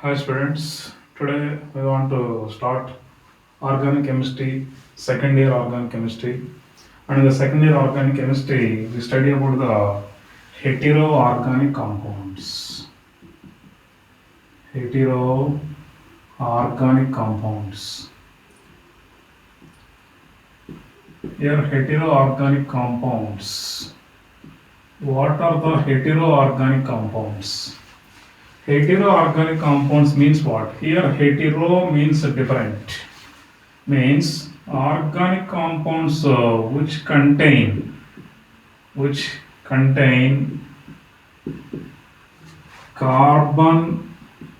Hi students, today we want to start organic chemistry, second year organic chemistry. And in the second year organic chemistry, we study about the heteroorganic compounds. Heteroorganic compounds. Here heteroorganic compounds. What are the heteroorganic compounds? Heteroorganic compounds means what? Here hetero means different. Means organic compounds which contain carbon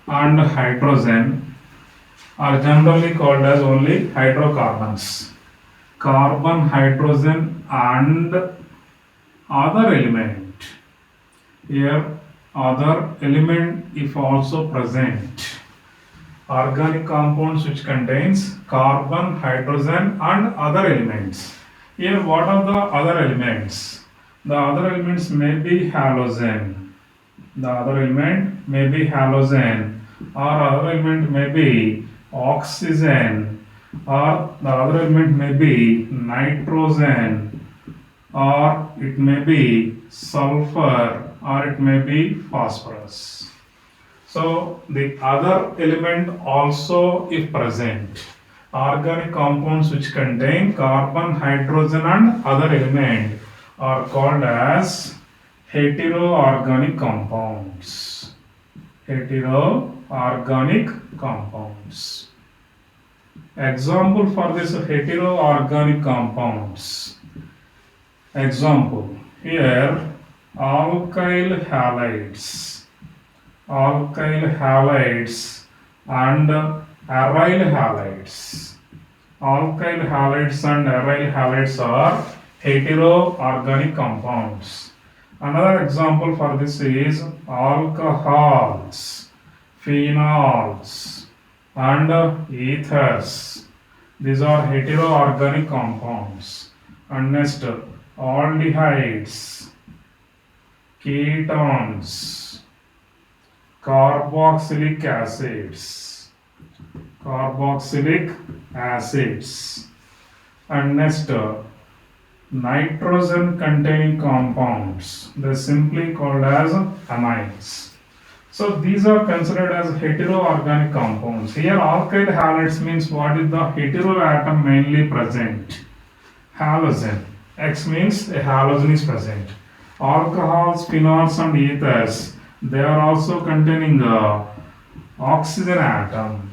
and hydrogen are generally called as only hydrocarbons. Carbon, hydrogen and other element. Here other element if also present. Organic compounds which contains carbon, hydrogen and other elements. Here what are the other elements? The other elements may be halogen. The other element may be halogen or other element may be oxygen or the other element may be nitrogen or it may be sulfur or it may be phosphorus. So the other element also if present. Organic compounds which contain carbon, hydrogen and other element are called as heteroorganic compounds. Heteroorganic compounds. Example for this heteroorganic compounds. Example here alkyl halides. Alkyl halides and aryl halides. Alkyl halides and aryl halides are heteroorganic compounds. Another example for this is alcohols, phenols and ethers. These are heteroorganic compounds. And next aldehydes, ketones, carboxylic acids and next nitrogen containing compounds, they simply called as amines. So these are considered as heteroorganic compounds. Here alkyl halides means what is the hetero atom mainly present? Halogen. X means a halogen is present. Alcohols, phenols and ethers, they are also containing oxygen atom.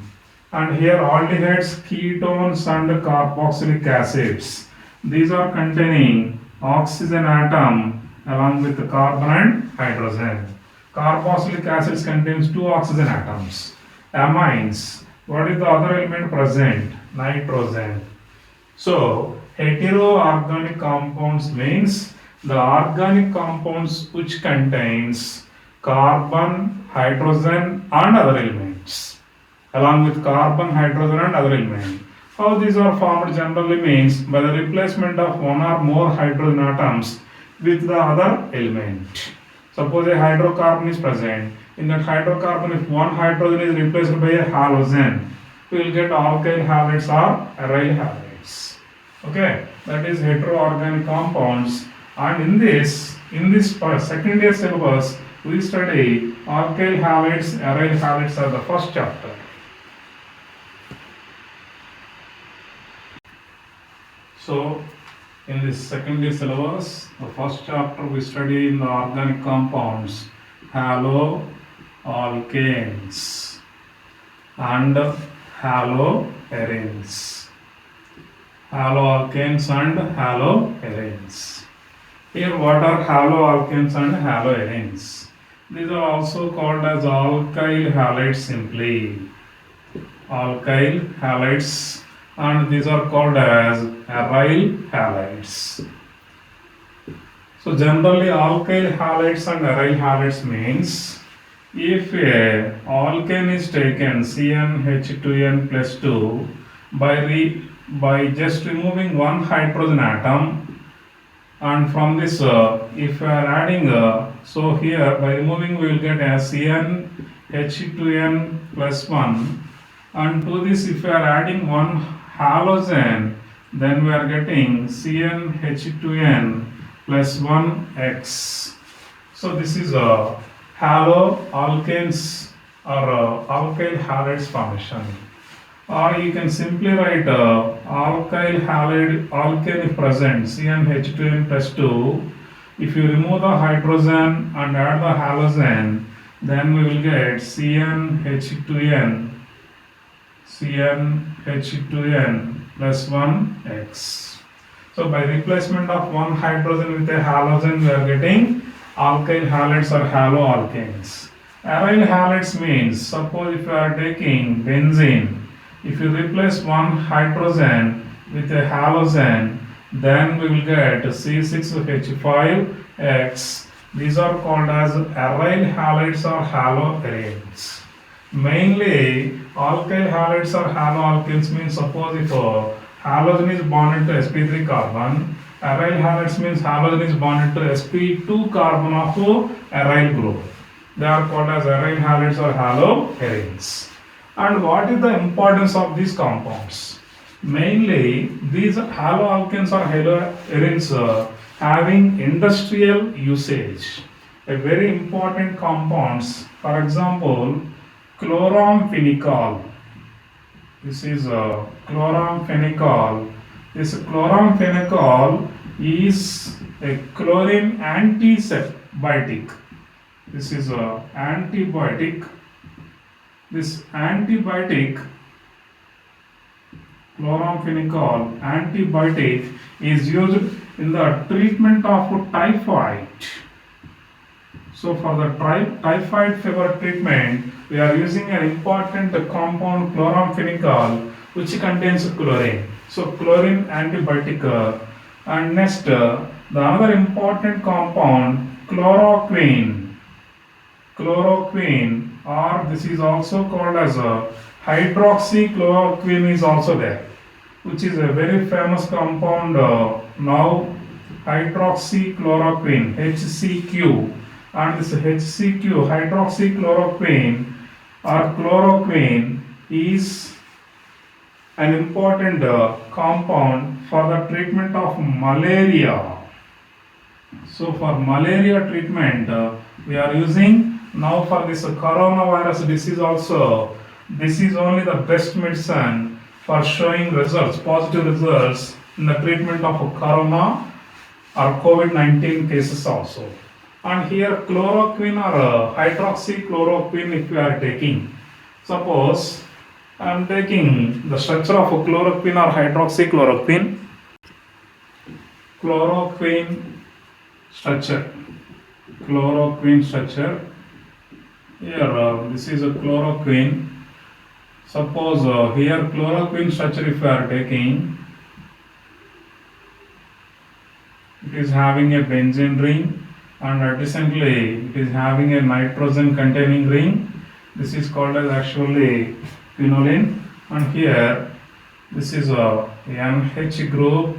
And here aldehydes, ketones and carboxylic acids, these are containing oxygen atom along with the carbon and hydrogen. Carboxylic acids contains two oxygen atoms. Amines, what is the other element present? Nitrogen. So heteroorganic compounds means the organic compounds which contains carbon, hydrogen and other elements along with carbon, hydrogen and other elements. How these are formed generally means by the replacement of one or more hydrogen atoms with the other element. Suppose a hydrocarbon is present. In that hydrocarbon, if one hydrogen is replaced by a halogen, we will get alkyl halides or aryl halides. Okay, that is heteroorganic compounds. And in this second year syllabus, we study alkyl halides, aryl halides are the first chapter. So, in this second year syllabus, the first chapter we study in the organic compounds, haloalkanes and haloarenes. Haloalkanes and haloarenes. Here, what are haloalkanes and haloarenes? These are also called as alkyl halides simply. Alkyl halides. And these are called as aryl halides. So generally alkyl halides and aryl halides means if a alkane is taken CnH2n plus 2 by just removing one hydrogen atom and from this if we are adding so here by removing we will get as CnH2n plus 1, and to this if we are adding one halogen, then we are getting CnH2n plus 1x. So this is a haloalkanes or alkyl halides formation. Or you can simply write alkyl halide alkane if present CnH2n plus 2. If you remove the hydrogen and add the halogen, then we will get CnH2n plus 1x. So by replacement of one hydrogen with a halogen, we are getting alkyl halides or haloalkanes. Aryl halides means, suppose if you are taking benzene, if you replace one hydrogen with a halogen, then we will get C6H5X. These are called as aryl halides or haloarenes. Mainly, alkyl halides or haloalkanes means, suppose if halogen is bonded to sp3 carbon, aryl halides means halogen is bonded to sp2 carbon of aryl group. They are called as aryl halides or haloarenes. And what is the importance of these compounds? Mainly, these haloalkanes or haloarenes having industrial usage. A very important compounds, for example, chloramphenicol. This is chloramphenicol. This chloramphenicol is a chlorine antibiotic. This is a antibiotic. This antibiotic, chloramphenicol antibiotic, is used in the treatment of typhoid. So for the typhoid fever treatment, we are using an important compound chloramphenicol which contains chlorine. So chlorine antibiotic. And next, the another important compound chloroquine. Chloroquine, or this is also called as hydroxychloroquine, is also there, which is a very famous compound now, hydroxychloroquine, HCQ. And this HCQ, hydroxychloroquine or chloroquine, is an important compound for the treatment of malaria. So for malaria treatment, we are using now for this coronavirus disease also. This is only the best medicine for showing results, positive results in the treatment of corona or COVID-19 cases also. And here chloroquine or hydroxychloroquine, if you are taking, suppose I am taking the structure of chloroquine or hydroxychloroquine. Chloroquine structure. Here this is a chloroquine. Suppose here chloroquine structure if you are taking, it is having a benzene ring, and additionally it is having a nitrogen containing ring. This is called as actually quinoline. And here this is a NH group,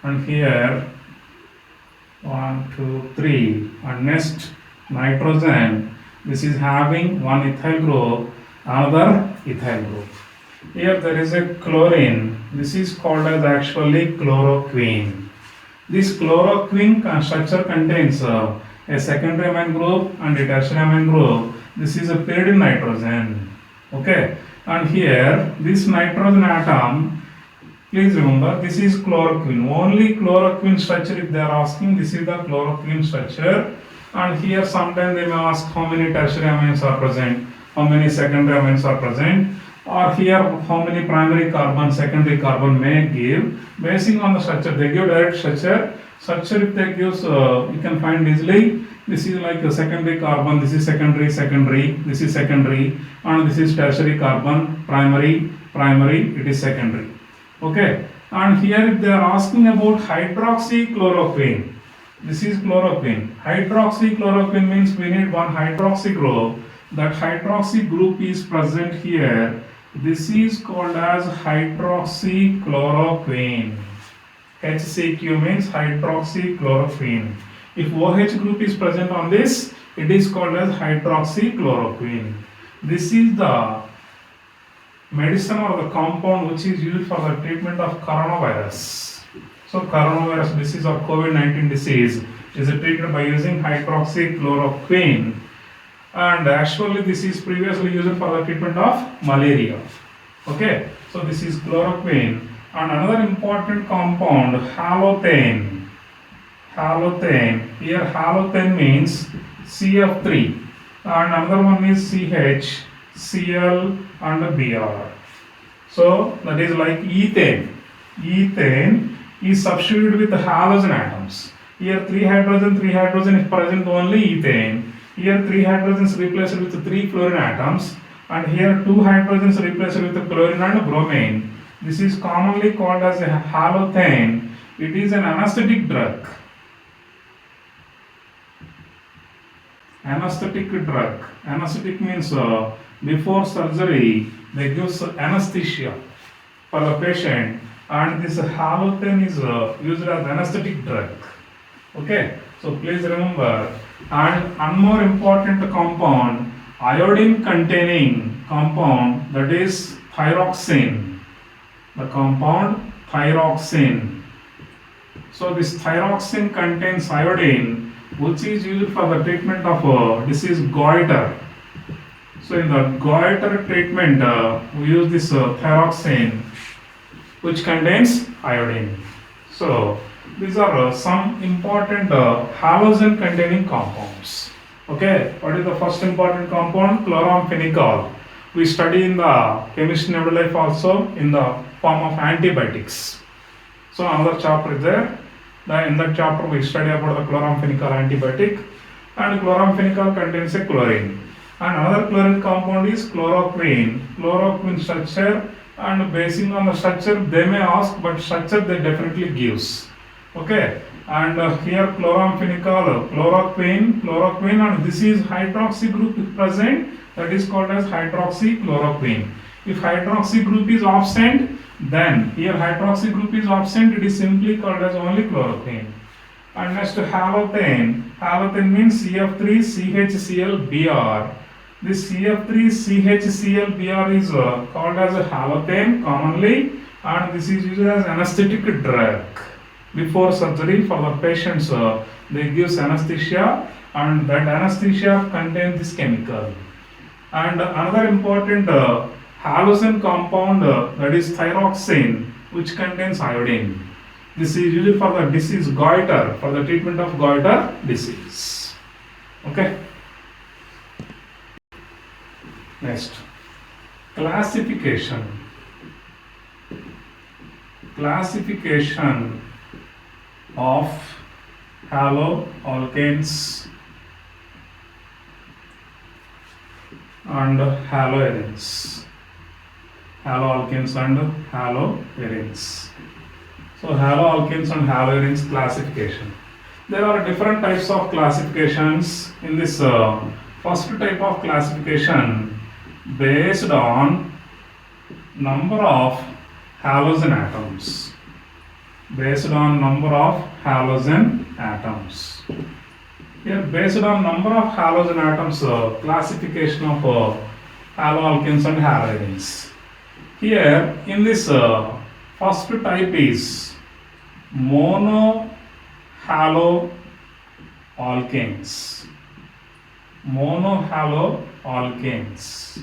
and here 1, 2, 3, and next nitrogen. This is having one ethyl group, another ethyl group. Here there is a chlorine. This is called as actually chloroquine. This chloroquine structure contains a secondary amine group and a tertiary amine group. This is a paired nitrogen. Okay, and here this nitrogen atom, please remember this is chloroquine. Only chloroquine structure if they are asking, this is the chloroquine structure. And here sometimes they may ask how many tertiary amines are present, how many secondary amines are present, or here how many primary carbon, secondary carbon may give. Basing on the structure, they give direct structure. Structure if they give, you can find easily. This is like a secondary carbon, this is secondary, this is secondary, and this is tertiary carbon, primary, it is secondary. Okay, and here if they are asking about hydroxychloroquine, this is chloroquine. Hydroxychloroquine means we need one hydroxy group. That hydroxy group is present here. This is called as hydroxychloroquine. HCQ means hydroxychloroquine. If OH group is present on this, it is called as hydroxychloroquine. This is the medicine or the compound which is used for the treatment of coronavirus. So coronavirus disease or COVID-19 disease is treated by using hydroxychloroquine, and actually this is previously used for the treatment of malaria. Okay, so this is chloroquine. And another important compound, halothane. Halothane. Here halothane means CF3, and another one is CH, Cl and Br. So that is like ethane. Ethane is substituted with halogen atoms. Here 3 hydrogen is present only ethane. Here 3 hydrogens replaced with 3 fluorine atoms, and here 2 hydrogens replaced with chlorine and bromine. This is commonly called as a halothane. It is an anesthetic drug. Anesthetic drug. Anesthetic means before surgery they give anesthesia for the patient, and this halothane is used as anesthetic drug. Okay, so please remember. And one more important compound, iodine containing compound, that is thyroxine. The compound thyroxine. So this thyroxine contains iodine, which is used for the treatment of disease goiter. So in the goiter treatment, we use this thyroxine, which contains iodine. So these are some important halogen containing compounds. Okay, what is the first important compound? Chloramphenicol. We study in the chemistry in everyday life also in the form of antibiotics. So another chapter is there. In that chapter we study about the chloramphenicol antibiotic, and chloramphenicol contains a chlorine. And another chlorine compound is chloroquine. Chloroquine structure, and basing on the structure they may ask, but structure they definitely gives. Okay, and here chloramphenicol, chloroquine, and this is hydroxy group is present, that is called as hydroxychloroquine. If hydroxy group is absent, then here hydroxy group is absent, it is simply called as only chloroquine. And next halothane. Halothane means CF3CHClBr. This CF3CHClBr is called as a halothane commonly, and this is used as anesthetic drug. Before surgery for the patients, they give anesthesia, and that anesthesia contains this chemical. And another important halogen compound, that is thyroxine, which contains iodine. This is used for the disease goiter, for the treatment of goiter disease. Okay. Next, classification. Classification of haloalkanes and haloarenes. Haloalkanes and haloarenes. So haloalkanes and haloarenes classification. There are different types of classifications. In this first type of classification, based on number of halogen atoms. Based on number of halogen atoms. Here, based on number of halogen atoms, classification of haloalkanes and haloarenes. Here, in this first type is monohaloalkanes. Monohaloalkanes.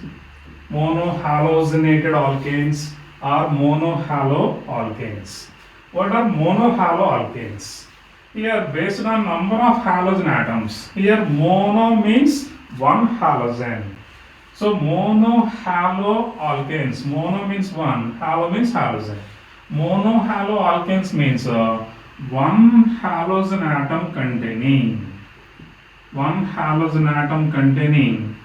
Monohalogenated alkanes or monohaloalkanes. What are monohaloalkanes? Here, based on number of halogen atoms. Here, mono means one halogen. So monohaloalkanes. Mono means one, halo means halogen. Monohaloalkanes means one halogen atom containing. One halogen atom containing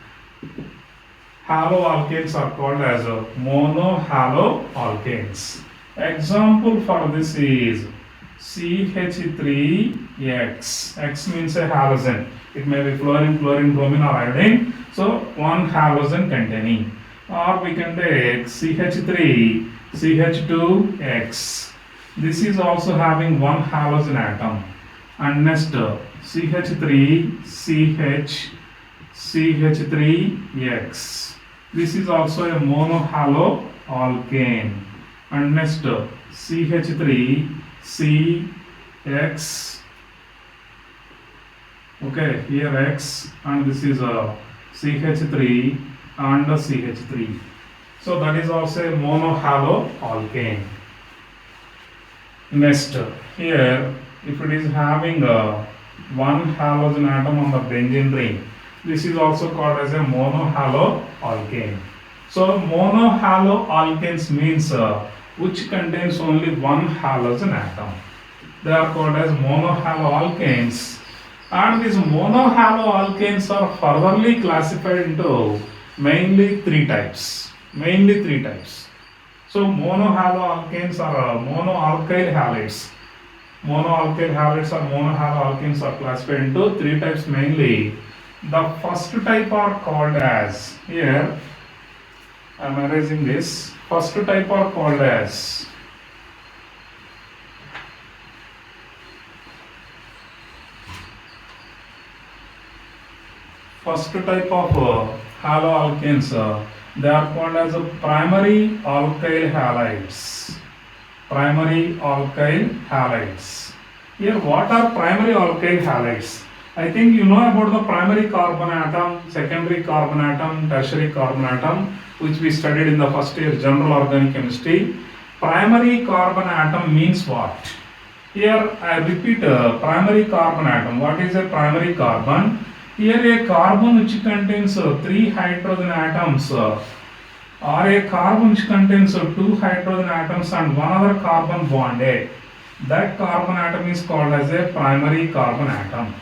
haloalkanes are called as monohaloalkanes. Example for this is CH3X. X means a halogen. It may be fluorine, bromine or iodine. So one halogen containing. Or we can take CH3CH2X. This is also having one halogen atom. And next CH3 CH CH3X. This is also a monohalo alkane. And next CH3 CX. Okay, here X, and this is a CH3 and a CH3. So that is also a monohalo alkane. Next, here if it is having one halogen atom on the benzene ring, this is also called as a monohalo alkane. So monohalo alkanes means which contains only one halogen atom. They are called as monohalo alkanes. And these monohalo alkanes are furtherly classified into mainly three types. So monohalo alkanes are monoalkyl halides. Monoalkyl halides or monohalo alkanes are classified into three types mainly. The first type are called as, here I am erasing this. First type are called as first type of haloalkanes, they are called as primary alkyl halides. Primary alkyl halides. Here, what are primary alkyl halides? I think you know about the primary carbon atom, secondary carbon atom, tertiary carbon atom, which we studied in the first year general organic chemistry. Primary carbon atom means what? Here I repeat, primary carbon atom. What is a primary carbon? Here a carbon which contains three hydrogen atoms or a carbon which contains two hydrogen atoms and one other carbon bonded. That carbon atom is called as a primary carbon atom.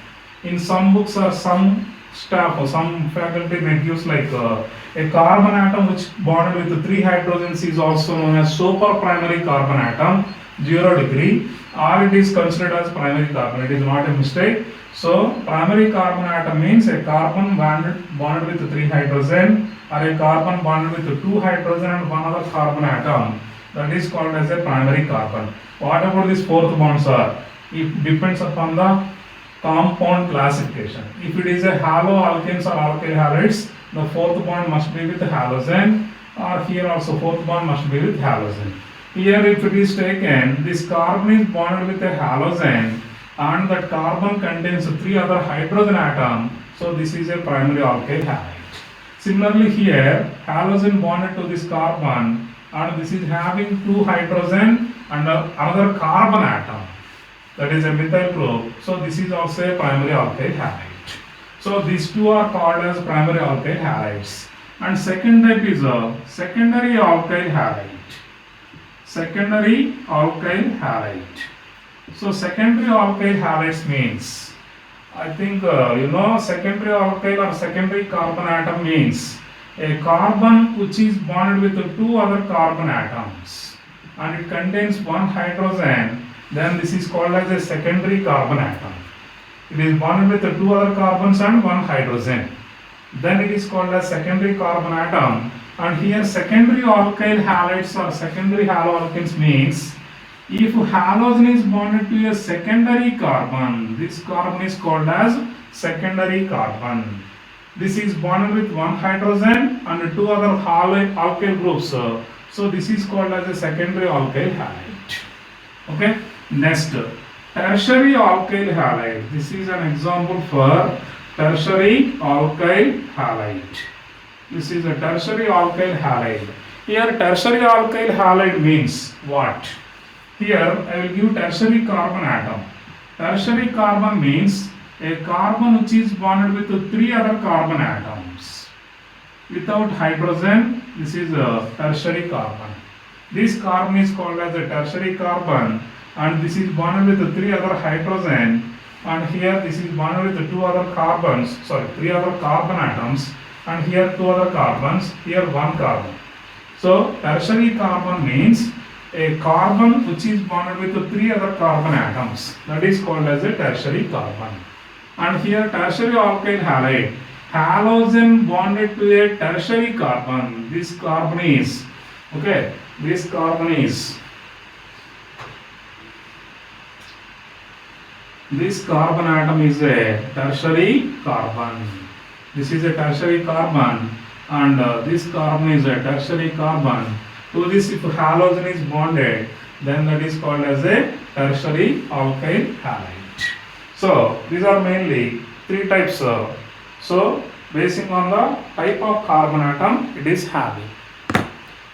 In some books or some staff or some faculty may use like a carbon atom which bonded with three hydrogens is also known as super primary carbon atom, 0 degree, or it is considered as primary carbon. It is not a mistake. So primary carbon atom means a carbon bonded with three hydrogen or a carbon bonded with two hydrogen and one other carbon atom. That is called as a primary carbon. What about these fourth bonds are? It depends upon the compound classification. If it is a haloalkanes or alkyl halides, the fourth bond must be with halogen, or here also fourth bond must be with halogen. Here if it is taken, this carbon is bonded with a halogen and that carbon contains three other hydrogen atoms, so this is a primary alkyl halide. Similarly here, halogen bonded to this carbon and this is having two hydrogen and another carbon atom, that is a methyl group, so this is also a primary alkyl halide. So these two are called as primary alkyl halides. And second type is a secondary alkyl halide. Secondary alkyl halide. So secondary alkyl halides means, I think you know, secondary alkyl or secondary carbon atom means a carbon which is bonded with two other carbon atoms and it contains one hydrogen, then this is called as a secondary carbon atom. It is bonded with two other carbons and one hydrogen. Then it is called as secondary carbon atom. And here secondary alkyl halides or secondary haloalkanes means if halogen is bonded to a secondary carbon, this carbon is called as secondary carbon. This is bonded with one hydrogen and two other alkyl groups. So this is called as a secondary alkyl halide. Okay. Next, tertiary alkyl halide. This is an example for tertiary alkyl halide. This is a tertiary alkyl halide. Here tertiary alkyl halide means what? Here I will give tertiary carbon atom. Tertiary carbon means a carbon which is bonded with three other carbon atoms. Without hydrogen, this is a tertiary carbon. This carbon is called as a tertiary carbon and this is bonded with three other hydrogen, and here this is bonded with three other carbon atoms, and here two other carbons, here one carbon. So tertiary carbon means a carbon which is bonded with three other carbon atoms, that is called as a tertiary carbon. And here tertiary alkyl halide, halogen bonded to a tertiary carbon. This carbon is, okay, this carbon is This carbon atom is a tertiary carbon. This is a tertiary carbon, and this carbon is a tertiary carbon. To this, if halogen is bonded, then that is called as a tertiary alkyl halide. So these are mainly three types. So basing on the type of carbon atom, it is having.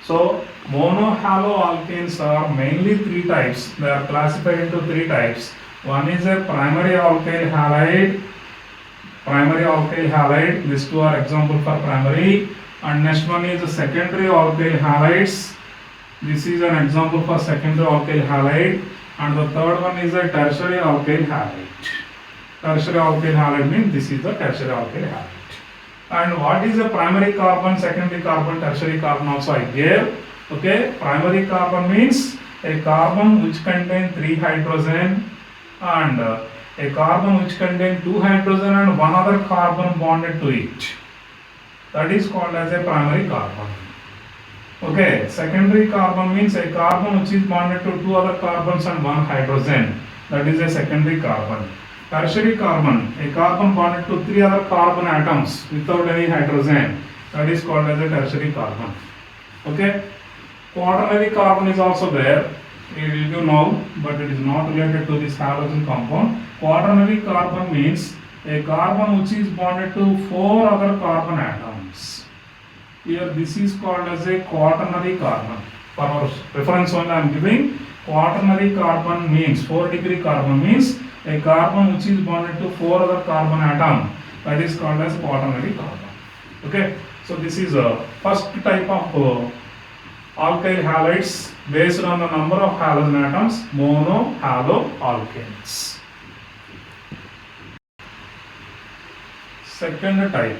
So monohaloalkanes are mainly three types. They are classified into three types. One is a primary alkyl halide. These two are example for primary. And next one is a secondary alkyl halides. This is an example for secondary alkyl halide. And the third one is a tertiary alkyl halide. Tertiary alkyl halide means this is the tertiary alkyl halide. And what is a primary carbon, secondary carbon, tertiary carbon also I gave. Okay, primary carbon means a carbon which contains 3 hydrogen and a carbon which contains 2 hydrogen and one other carbon bonded to it. That is called as a primary carbon. Okay, secondary carbon means a carbon which is bonded to 2 other carbons and 1 hydrogen. That is a secondary carbon. Tertiary carbon, a carbon bonded to 3 other carbon atoms without any hydrogen. That is called as a tertiary carbon. Okay, quaternary carbon is also there. You know, but it is not related to this halogen compound. Quaternary carbon means a carbon which is bonded to 4 other carbon atoms. Here this is called as a quaternary carbon. For our reference only I am giving. Quaternary carbon means 4-degree carbon means a carbon which is bonded to 4 other carbon atom. That is called as quaternary carbon. Okay, so this is a first type of alkyl halides based on the number of halogen atoms, monohaloalkanes. Second type,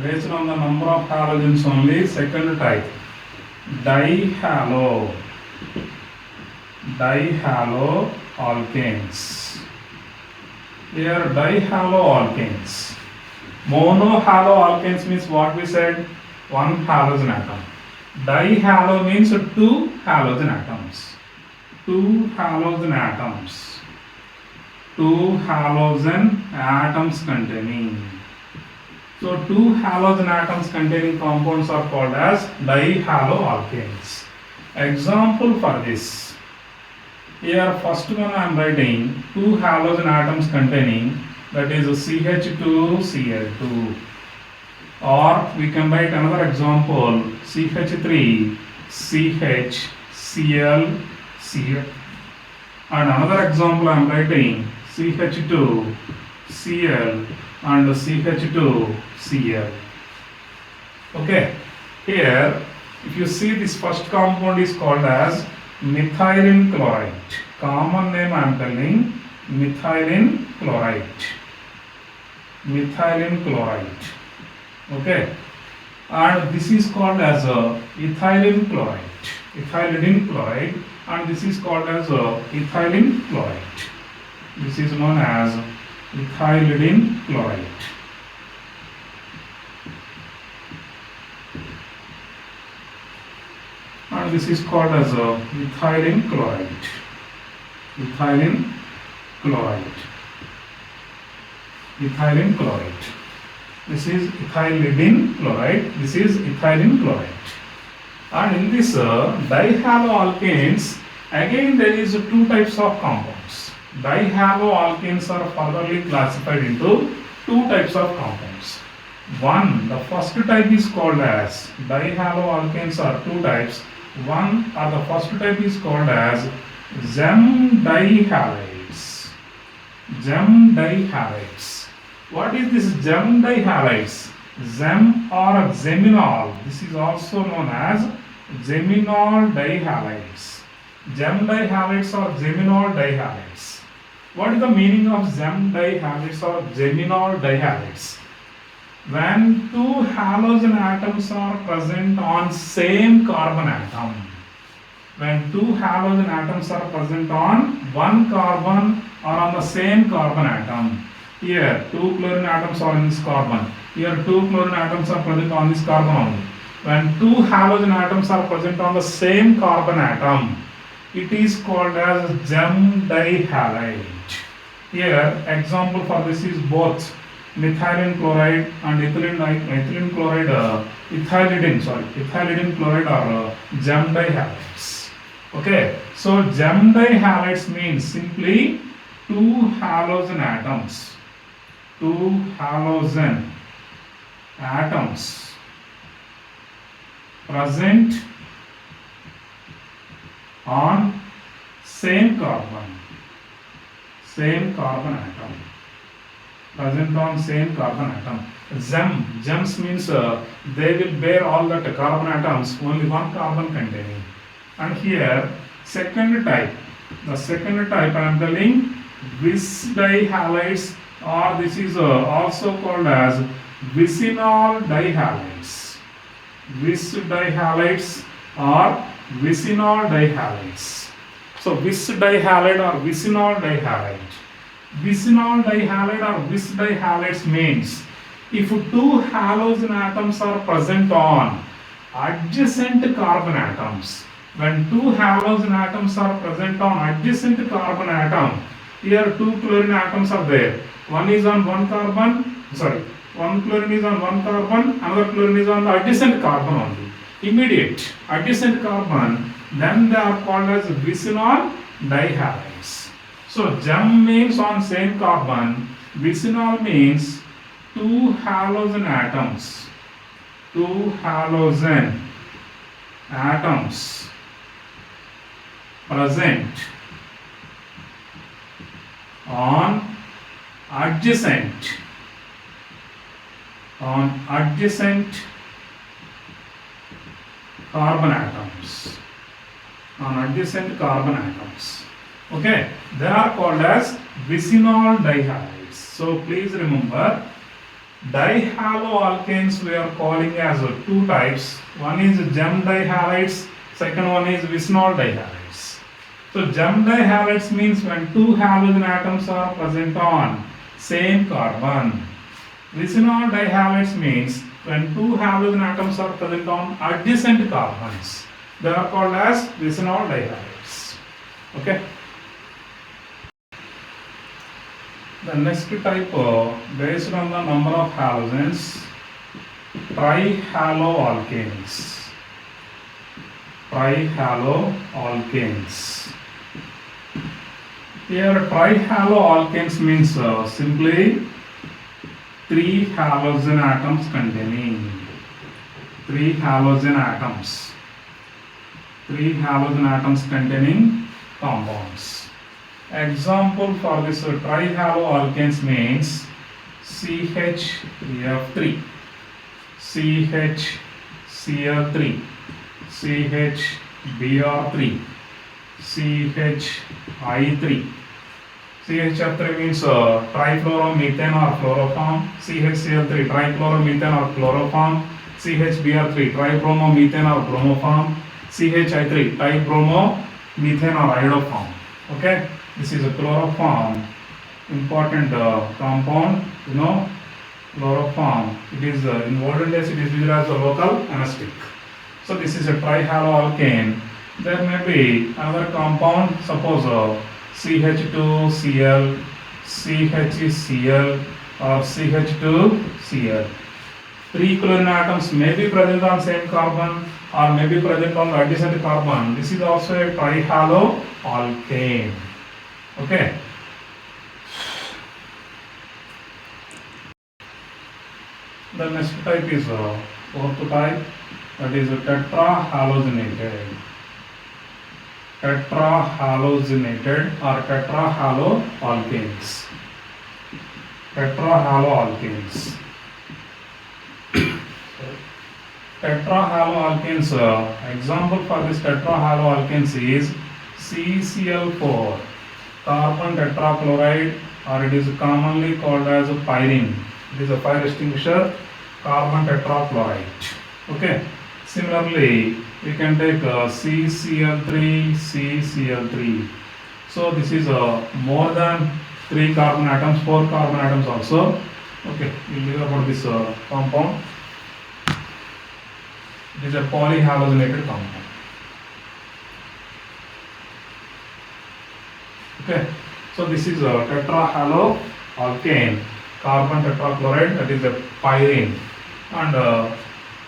based on the number of halogens only, second type, dihaloalkanes. Here dihaloalkanes. Monohaloalkanes means what we said, one halogen atom. Dihalo means 2 halogen atoms. 2 halogen atoms. 2 halogen atoms containing. So 2 halogen atoms containing compounds are called as dihaloalkanes. Example for this. Here first one I am writing 2 halogen atoms containing, that is CH2Cl2. Or we can write another example, CH3CHClCl. And another example I am writing CH2Cl and CH2Cl. Okay, here if you see this first compound is called as methylene chloride. Common name I am telling, methylene chloride. Methylene chloride. Okay, and this is called as ethylene chloride. Ethylene chloride, and this is called as ethylene chloride. This is known as ethylene chloride. And this is called as ethylene chloride. Ethylene chloride. Ethylene chloride. This is ethylene chloride. This is ethylene chloride. And in this dihaloalkanes, again there is 2 types of compounds. Dihaloalkanes are furtherly classified into 2 types of compounds. One, the first type is called as, dihaloalkanes are 2 types. One or the first type is called as Zem dihalides. Zem dihalides. What is this Zem dihalides? Zem or Zeminol. This is also known as Zeminol dihalides. Zem dihalides or Zeminol dihalides. What is the meaning of Zem dihalides or Zeminol dihalides? When 2 halogen atoms are present on same carbon atom. When 2 halogen atoms are present on one carbon or on the same carbon atom. Here 2 chlorine atoms are in this carbon. Here 2 chlorine atoms are present on this carbon only. When 2 halogen atoms are present on the same carbon atom, it is called as Zem dihalide. Here, example for this is both methylene chloride and ethylene chloride, ethylidene chloride are gem dihalides. Okay, so gem dihalides means simply two halogen atoms, two halogen atoms present on same carbon atom, present on same carbon atom. Gems means they will bear all that carbon atoms, only one carbon containing. And here the second type I am telling vis dihalides, or this is also called as vicinal dihalides. Vis dihalides or vicinal dihalides. So vis dihalide or vicinal dihalide. Vicinal dihalide or vis dihalides means if two halogen atoms are present on adjacent carbon atoms. When two halogen atoms are present on adjacent carbon atom, here two chlorine atoms are there. One is on one carbon, one chlorine is on one carbon, another chlorine is on the adjacent carbon only. Immediate adjacent carbon, then they are called as vicinal dihalides. So gem means on same carbon, vicinal means two halogen atoms present on adjacent carbon atoms. Okay, they are called as vicinal dihalides. So please remember, dihaloalkanes we are calling as two types. One is gem dihalides, second one is vicinal dihalides. So gem dihalides means when two halogen atoms are present on same carbon. Vicinal dihalides means when two halogen atoms are present on adjacent carbons. They are called as vicinal dihalides. Okay. The next type, based on the number of halogens, trihaloalkanes. Here trihaloalkanes means simply three halogen atoms containing compounds. Example for this trihaloalkanes means CH3, CHCl3, CHBr3, CHI3. CHF3 means trifluoromethane or chloroform, CHCl3 trichloromethane or chloroform, CHBr3 tribromomethane or bromoform, CHI3 tribromomethane or iodoform. Okay, this is a chloroform, important compound, chloroform. It is in olden days it is used as a local anesthetic. So this is a trihaloalkane. There may be another compound, suppose CH2Cl, CHCl or CH2Cl. Three chlorine atoms may be present on same carbon or may be present on the adjacent carbon. This is also a trihaloalkane. Okay. The next type is fourth type, that is tetrahalogenated or tetrahaloalkanes. Tetrahaloalkanes, example for this tetrahaloalkanes is CCl4, carbon tetrachloride, or it is commonly called as pyrene. It is a fire extinguisher, carbon tetrachloride. Okay. Similarly, we can take CCl3. So this is more than 3 carbon atoms, 4 carbon atoms also. Okay, we'll leave about this compound. It is a polyhalogenated compound. Okay, So this is a tetrahaloalkane, carbon tetrachloride, that is a pyrene, and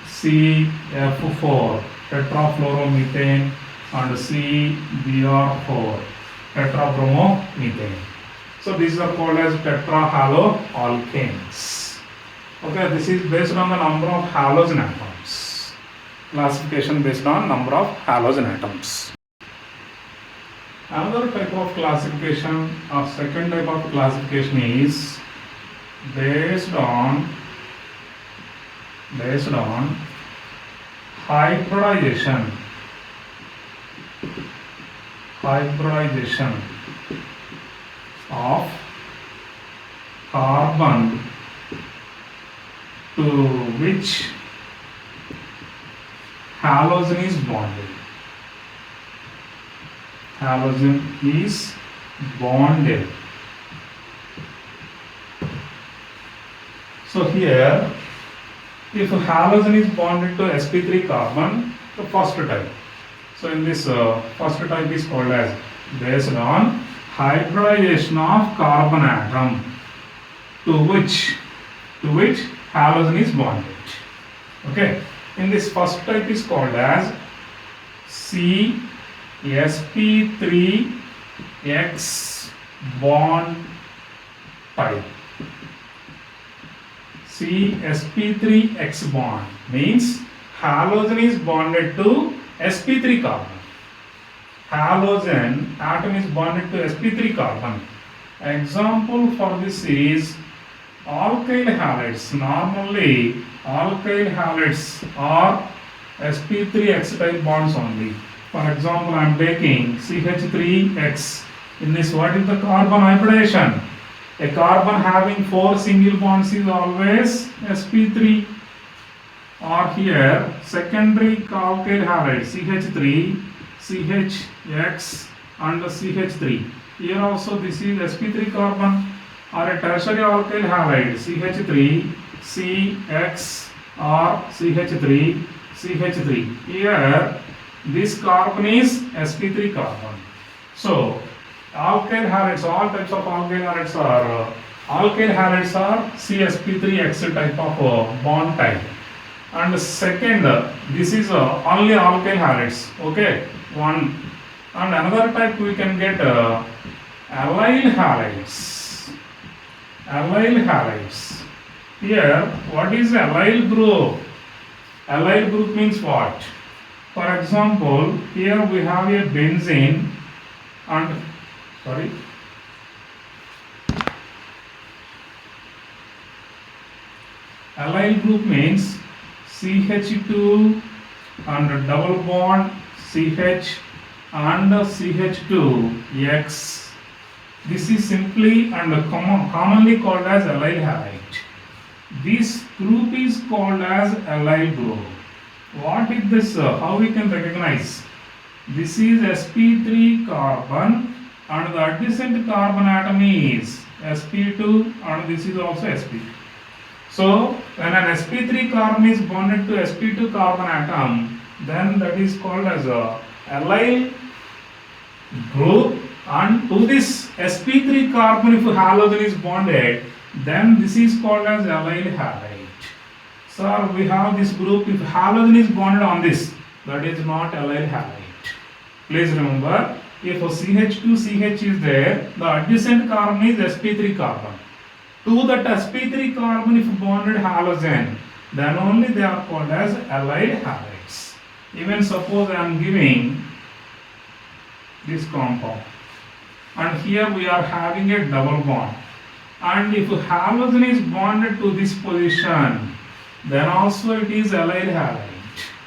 CF4, tetrafluoromethane, and CBr4, tetrabromomethane. So these are called as tetrahaloalkanes. Okay, this is based on the number of halogen atoms. Classification based on number of halogen atoms. Another type of classification, or second type of classification, is based on hybridization of carbon to which halogen is bonded. Halogen is bonded. So here, if halogen is bonded to sp3 carbon, the first type. So in this first type is called as based on hybridization of carbon atom to which halogen is bonded. Okay, in this first type is called as sp3x bond type. sp3x bond means halogen is bonded to sp3 carbon. Halogen atom is bonded to sp3 carbon. Example for this is alkyl halides. Normally alkyl halides are sp3x type bonds only. For example, I am taking CH3X. In this, what is the carbon hybridization? A carbon having 4 single bonds is always sp3. Or here secondary alkyl halide CH3, CHX and CH3. Here also this is sp3 carbon. Or a tertiary alkyl halide CH3, CX or CH3, CH3. Here this carbon is sp3 carbon. So alkyl halides, all types of alkyl halides are CsP3X type of bond type. And second, this is only alkyl halides. Okay, one. And another type we can get allyl halides. Allyl halides. Here, what is allyl group? Allyl group means what? For example, here we have a benzene and allyl group means CH2 and double bond CH and CH2X. This is simply and commonly called as allyl halide. This group is called as allyl group. What is this? How we can recognize? This is sp3 carbon and the adjacent carbon atom is sp2 and this is also sp2. So when an sp3 carbon is bonded to sp2 carbon atom, then that is called as a allyl group, and to this sp3 carbon if halogen is bonded, then this is called as allyl halide. So we have this group, if halogen is bonded on this, that is not allyl halide. Please remember, if CH2CH is there, the adjacent carbon is sp3 carbon. To that sp3 carbon if bonded halogen, then only they are called as allyl halides. Even suppose I am giving this compound and here we are having a double bond, and if halogen is bonded to this position, then also it is allyl halide.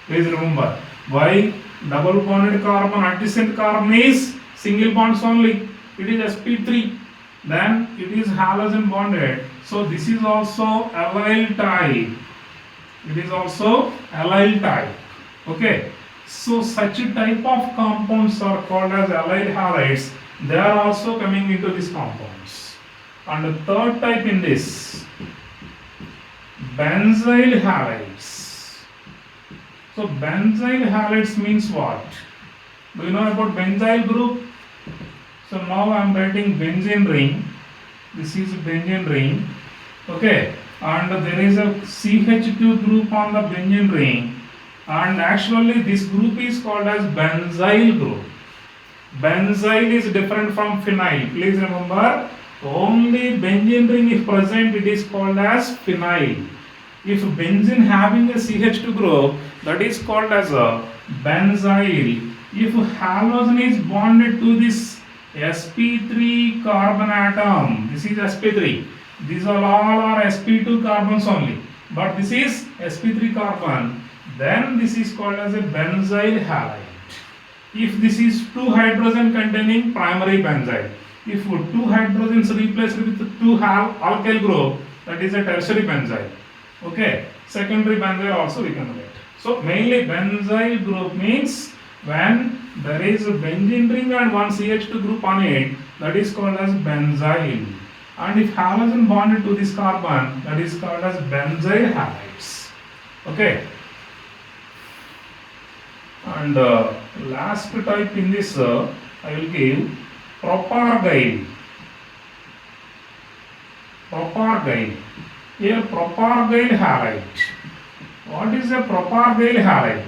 Please remember, why? Double bonded carbon, adjacent carbon is single bonds only, it is sp3, then it is halogen bonded, so this is also allyl type. It is also allyl type. Okay, so such a type of compounds are called as allyl halides. They are also coming into these compounds. And the third type in this, benzyl halides. So benzyl halides means what? Do you know about benzyl group? So now I am writing benzene ring. This is benzene ring. Okay, and there is a CH2 group on the benzene ring, and actually this group is called as benzyl group. Benzyl is different from phenyl. Please remember, only benzene ring if present, it is called as phenyl. If benzene having a CH2 group, that is called as a benzyl. If halogen is bonded to this sp3 carbon atom, this is sp3. These are all are sp2 carbons only, but this is sp3 carbon. Then this is called as a benzyl halide. If this is two hydrogen containing primary benzyl, if two hydrogens replaced with two alkyl group, that is a tertiary benzyl. Okay, secondary benzyl also we can write. So mainly benzyl group means when there is a benzene ring and one CH2 group on it, that is called as benzyl. And if halogen bonded to this carbon, that is called as benzyl halides. Okay. And last type in this, I will give propargyl. Propargyl. Here propargyl halide. What is a propargyl halide?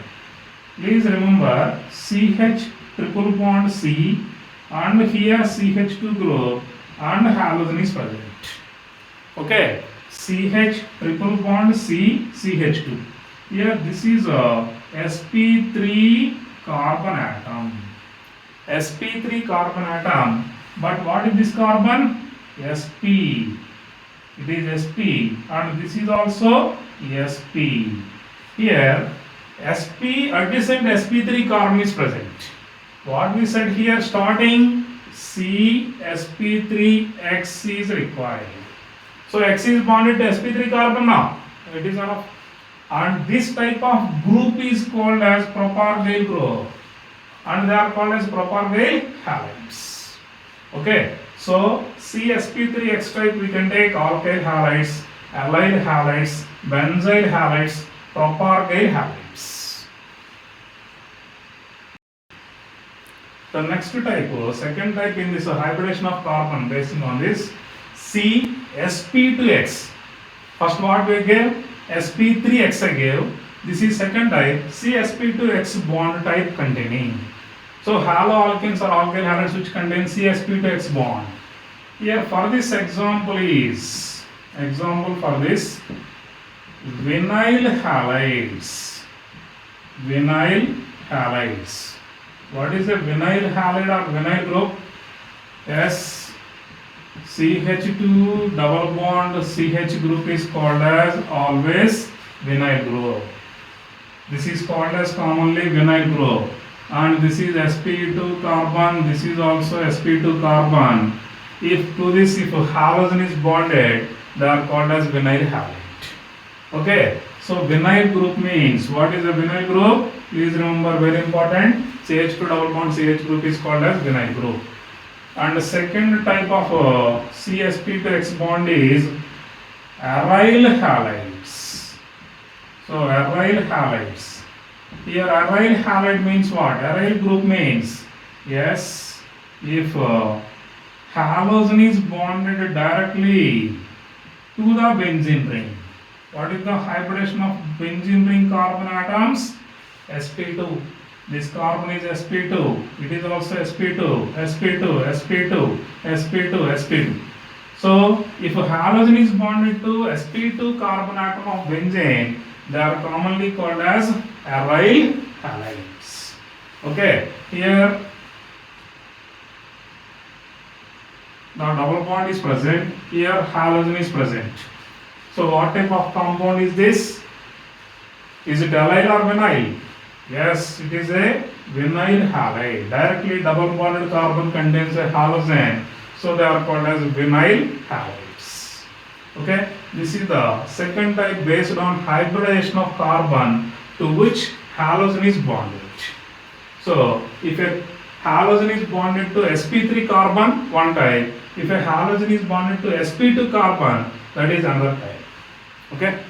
Please remember CH triple bond C and here CH2 group and halogen is present. Okay, CH triple bond C CH2. Here this is a sp3 carbon atom. sp3 carbon atom. But what is this carbon? sp. It is sp and this is also sp. Here sp adjacent sp3 carbon is present. What we said here starting C sp3x is required. So X is bonded to sp3 carbon now. It is enough. And this type of group is called as propargyl group, and they are called as propargyl halides. Okay, so CsP3X type we can take alkyl halides, allyl halides, benzyl halides, propargyl halides. The next type, second type in this hybridization of carbon based on this CsP2X. First what we gave? sp3x I gave. This is second type CsP2x bond type containing. So haloalkanes or alkyl halides which contain CsP2x bond. Here for this example is vinyl halides. Vinyl halides. What is a vinyl halide or vinyl group? S CH2 double bond CH group is called as always vinyl group. This is called as commonly vinyl group. And this is sp2 carbon, this is also sp2 carbon. If halogen is bonded, they are called as vinyl halide. Okay, so vinyl group means, what is a vinyl group? Please remember, very important, CH2 double bond CH group is called as vinyl group. And the second type of CsP2X bond is aryl halides. So aryl halides. Here aryl halide means what? Aryl group means, yes, if halogen is bonded directly to the benzene ring. What is the hybridization of benzene ring carbon atoms? sp2. This carbon is sp2. It is also sp2, sp2, sp2, sp2, sp2. So if a halogen is bonded to sp2 carbon atom of benzene, they are commonly called as aryl halides. Okay, here the double bond is present, here halogen is present. So what type of compound is this? Is it allyl or vinyl? Yes, it is a vinyl halide. Directly double bonded carbon contains a halogen, so they are called as vinyl halides. Okay, this is the second type based on hybridization of carbon to which halogen is bonded. So if a halogen is bonded to sp3 carbon, one type. If a halogen is bonded to sp2 carbon, that is another type. Okay.